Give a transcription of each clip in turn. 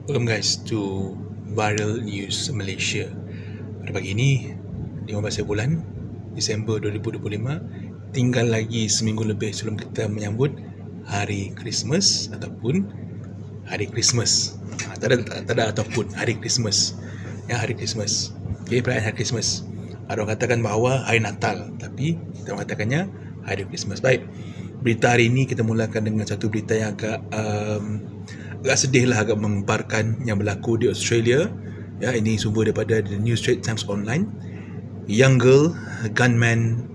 Welcome guys to Viral News Malaysia. Pada pagi ini 15 bulan Disember 2025, tinggal lagi seminggu lebih sebelum kita menyambut Hari Christmas ataupun Hari Christmas. Tak ada ataupun Hari Christmas. Ya, Hari Christmas. Okey, perayaan Hari Christmas. Ada orang katakan bahawa Hari Natal, tapi kita mengatakannya Hari Christmas. Baik. Berita hari ini kita mulakan dengan satu berita yang agak sedih lah, agak menggemparkan yang berlaku di Australia. Ya, ini sumber daripada The New Straits Times Online. Young girl gunman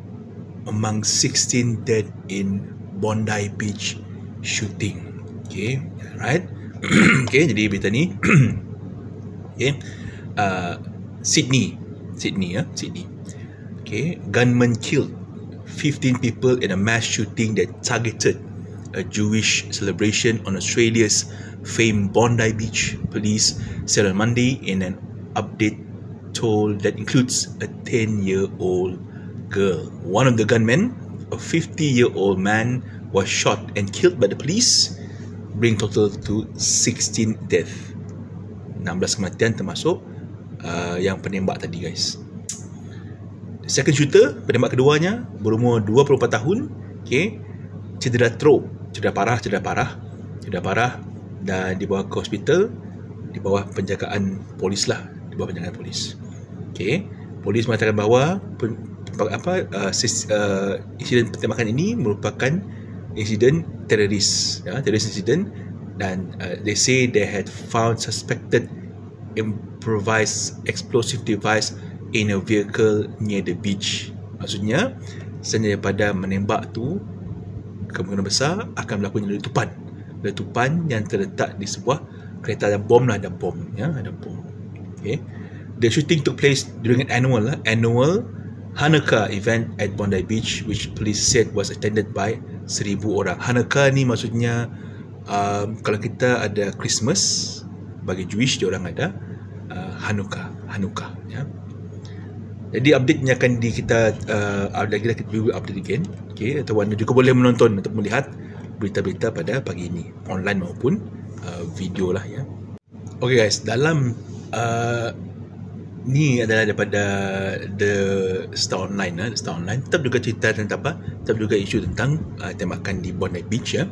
among 16 dead in Bondi Beach shooting. Okay, right. Okay, jadi berita ni okay. Sydney. Okay, gunman killed 15 people in a mass shooting that targeted a Jewish celebration on Australia's famed Bondi Beach. Police said on Monday in an update told that includes a 10-year-old girl. One of the gunmen, a 50-year-old man, was shot and killed by the police, bring total to 16 deaths. 16 kematian termasuk yang penembak tadi, guys. The second shooter, penembak keduanya, berumur 24 tahun, okay, cedera parah dan dibawa ke hospital di bawah penjagaan polis lah, Okay, polis mengatakan bahawa insiden penembakan ini merupakan insiden teroris, terrorist incident, dan they say they had found suspected improvised explosive device in a vehicle near the beach. Maksudnya, selain daripada menembak tu, kemungkinan besar akan berlakunya letupan yang terletak di sebuah kereta. Ada bom. Okay. The shooting took place during an annual Hanukkah event at Bondi Beach, which police said was attended by 1,000 orang. Hanukkah ni maksudnya kalau kita ada Christmas, bagi Jewish dia orang ada Hanukkah, ya. Jadi update ni akan kita update again. Okay, atau anda juga boleh menonton atau melihat berita-berita pada pagi ini online maupun video lah, ya. Okay guys, dalam ni adalah daripada The Star Online, tetap juga cerita tentang tetap juga isu tentang tembakan di Bondi Beach, ya.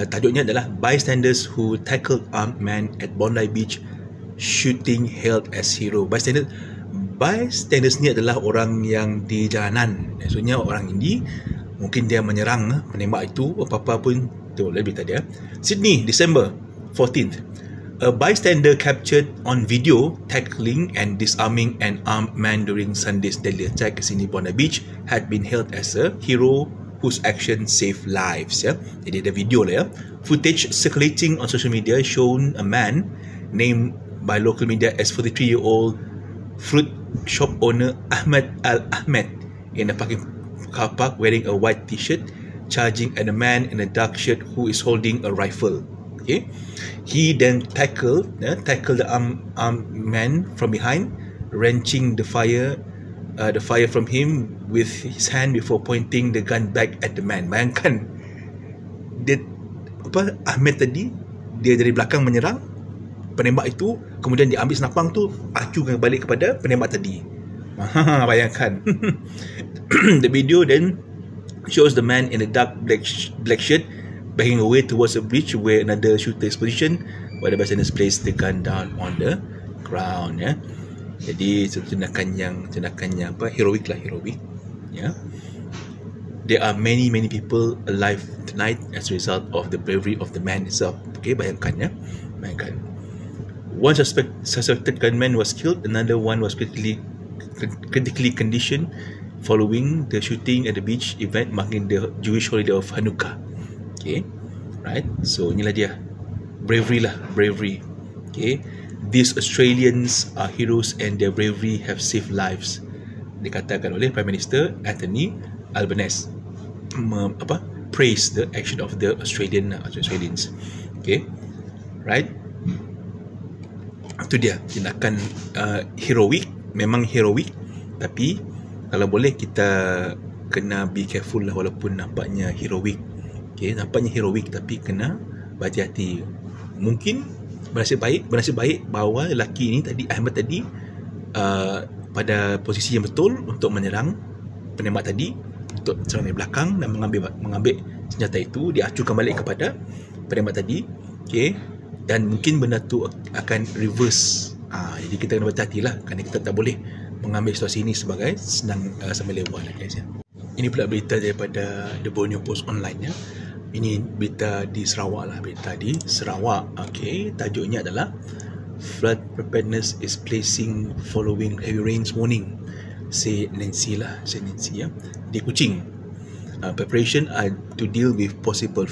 Tajuknya adalah Bystanders who tackled armed man at Bondi Beach shooting hailed as hero. Bystanders ni adalah orang yang di jalanan. Maksudnya orang ini mungkin dia menyerang penembak itu, apa-apa pun tu boleh berita dia. Sydney, December 14th. A bystander captured on video tackling and disarming an armed man during Sunday's deadly attack at Sydney Bondi Beach had been hailed as a hero whose action saved lives, ya. Jadi ada video lah, ya. Footage circulating on social media shown a man named by local media as 43-year-old fruit shop owner Ahmad Al-Ahmed in a parking car park wearing a white t-shirt, charging at a man in a dark shirt who is holding a rifle. Okay, he then tackled the armed man from behind, wrenching the fire from him with his hand before pointing the gun back at the man. Bayangkan, Ahmed tadi dia dari belakang menyerang penembak itu, kemudian dia ambil senapang tu acukan balik kepada penembak tadi. Bayangkan. The video then shows the man in a dark black shirt backing away towards a bridge where another shooter is positioned, while the bystanders placed the gun down on the ground, ya. Jadi tindakan yang heroik, ya. There are many people alive tonight as a result of the bravery of the man himself. Okay, bayangkan. One suspected gunman was killed, another one was critically conditioned following the shooting at the beach event marking the Jewish holiday of Hanukkah. Okay, right? So inilah dia, bravery. Okay, these Australians are heroes and their bravery have saved lives, dikatakan oleh Prime Minister Anthony Albanese. Praise the action of the Australians. Okay, right? Itu dia tindakan heroik, memang heroik, tapi kalau boleh kita kena be careful lah, walaupun nampaknya heroik. Okay, nampaknya heroik tapi kena berhati-hati. Mungkin bernasib baik bahawa lelaki ini tadi, Ahmad tadi, pada posisi yang betul untuk menyerang penembak tadi, untuk serang dari belakang dan mengambil senjata itu, diacukan balik kepada penembak tadi. Okay. Dan mungkin benda tu akan reverse. Jadi kita kena berhati-hati lah, kerana kita tak boleh mengambil situasi ini sebagai senang sambil lewat lah, guys ya. Ini pula berita daripada The Borneo Post Online ya. Ini berita di Sarawak lah, berita di Sarawak. Okay, tajuknya adalah Flood Preparedness is placing following heavy rains warning. Say Nancy ya, di Kuching. Preparation are to deal with possible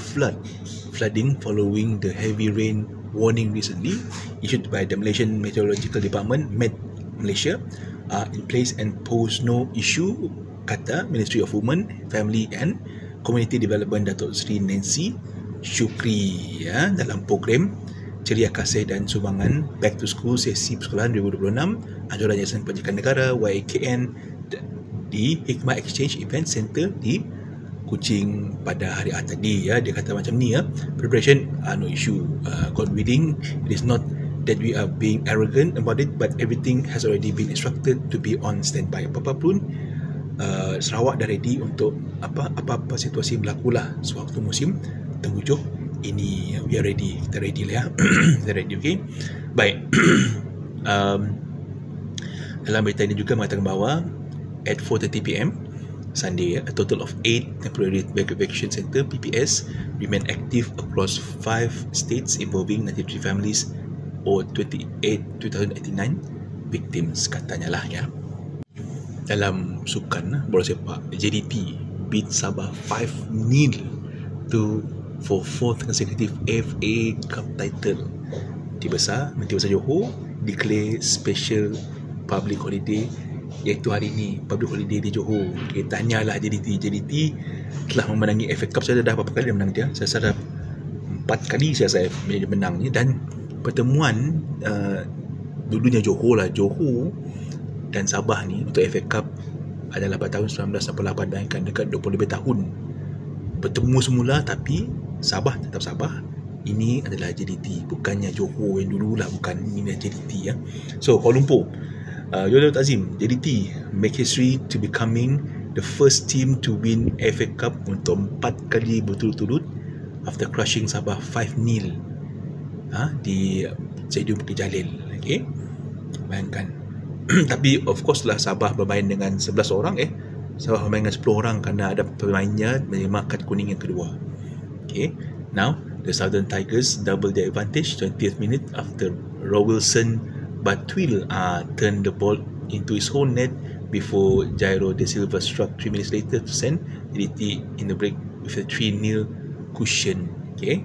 flooding following the heavy rain warning recently issued by the Malaysian Meteorological Department, Met Malaysia, are in place and pose no issue, kata Ministry of Women, Family and Community Development Datuk Seri Nancy Shukri ya, dalam program Ceria Kasih dan Sumbangan Back to School Sesi Persekolahan 2026 Anjuran Yayasan Pendidikan Negara YKN di Hikmah Exchange Event Center di Kuching pada hari Ahad tadi ya. Dia kata macam ni ya, preparation no issue, God willing, it is not that we are being arrogant about it, but everything has already been instructed to be on standby. Apa pun Sarawak dah ready untuk apa-apa situasi berlakulah sewaktu musim tenggujuh ini. We are ready, kita ready lah ya. Kita ready, okay. Baik. Dalam berita ini juga mengatakan bahawa at 4:30 PM Sunday, a total of 8 temporary evacuation center PPS remain active across 5 states involving 93 families or 289 victims, katanya lah ya. Dalam sukan bola sepak, JDT beat Sabah 5-0 for 4th consecutive FA Cup title. Menteri Besar Johor declare special public holiday, iaitu hari ini public holiday di Johor. Okay, tanyalah JDT telah memenangi FA Cup. Saya dah berapa kali dia menang dia? Saya dah 4 kali saya menang ni. Dan pertemuan dulunya Johor dan Sabah ni untuk FA Cup adalah pada tahun 1998, bayangkan dekat 20 lebih tahun bertemu semula, tapi Sabah tetap Sabah. Ini adalah JDT, bukannya Johor yang dululah, bukan, ini adalah JDT ya. So Kuala Lumpur, Yolanda Azim, JDT make history to becoming the first team to win FA Cup untuk 4 kali berturut-turut after crushing Sabah 5-0 di Stadium Bukit Jalil. Okay, bayangkan. Tapi of course lah, Sabah bermain dengan 11 orang Sabah bermain dengan 10 orang kerana ada pemainnya menerima kad kuning yang kedua. Okay, now the Southern Tigers double their advantage 20th minute after Rowilson Batwil turned the ball into his own net before Jairo De Silva struck 3 minutes later to send JDT in the break with a 3-0 cushion. Okay,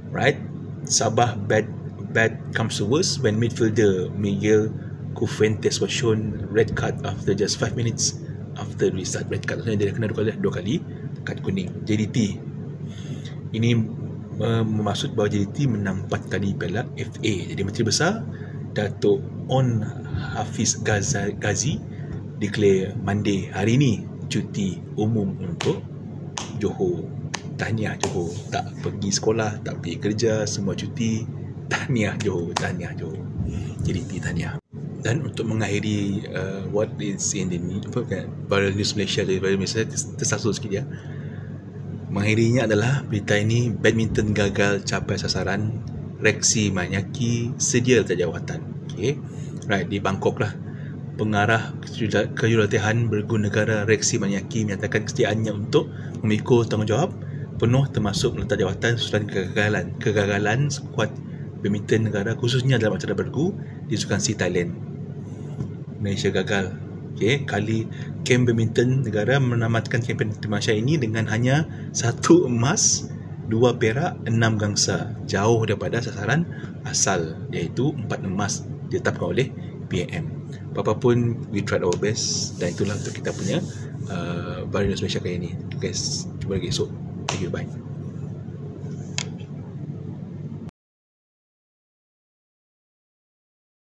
right. Sabah bad comes to worse when midfielder Miguel Cufuentes was shown red card after just 5 minutes after restart. Red card, maksudnya dia kena dua kali kad kuning. JDT ini bermaksud bahawa JDT menang 4 kali piala FA. Jadi Menteri Besar Datuk On Hafiz Ghazi declare Monday, hari ini, cuti umum untuk Johor. Tahniah Johor, tak pergi sekolah, tak pergi kerja, semua cuti. Tahniah Johor, JDT tahniah. Dan untuk mengakhiri what is in the Viral News Malaysia, tersasul sikit dia. Mengakhirinya adalah berita ini, badminton gagal capai sasaran, Rexy Manyaki sedia letak jawatan. Okay, right, di Bangkok lah. Pengarah kejurulatihan bergu negara Rexy Manyaki menyatakan kesediaannya untuk memikul tanggungjawab penuh termasuk meletak jawatan susulan kegagalan skuad badminton negara, khususnya dalam acara bergu di Sukan Si Thailand. Malaysia gagal. Okay, kali kem badminton negara menamatkan kempen Malaysia ini dengan hanya 1 emas, 2 perak, 6 gangsa, jauh daripada sasaran asal iaitu 4 emas ditetapkan oleh PAM. Apapun, we tried our best, dan itulah untuk kita punya Viral News Malaysia kali ini. Guys, jumpa lagi esok. Thank you, bye.